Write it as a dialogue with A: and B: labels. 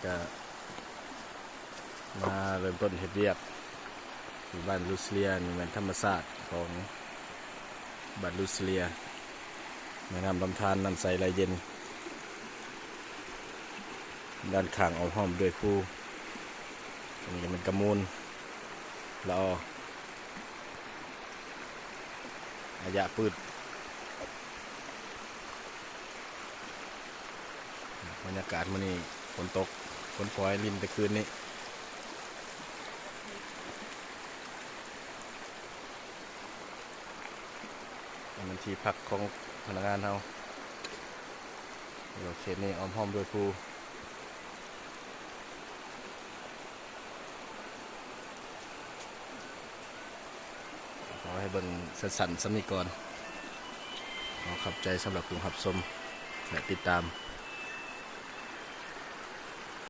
A: ก็มาเริ่มต้นเฮ็ดเวียกที่บ้านลูซิเลียนี่เป็นธรรมศาสตร์ของบ้านลูซิเลียแม่น้ำลำธารน้ำใสไหลเย็นด้านข้างอ้อมด้วยภูอันนี้ก็เป็นกระมูลละออายะพืชบรรยากาศมื้อนี้ฝนตกฝนฝอยลินแต่คืนนี้มันที่พักของพนักงานเราโอเคนี่อ้อมด้วยภูขอให้เบิ่งสั้นๆสำนีก่อนขอขอบใจสำหรับผู้รับชมและติดตาม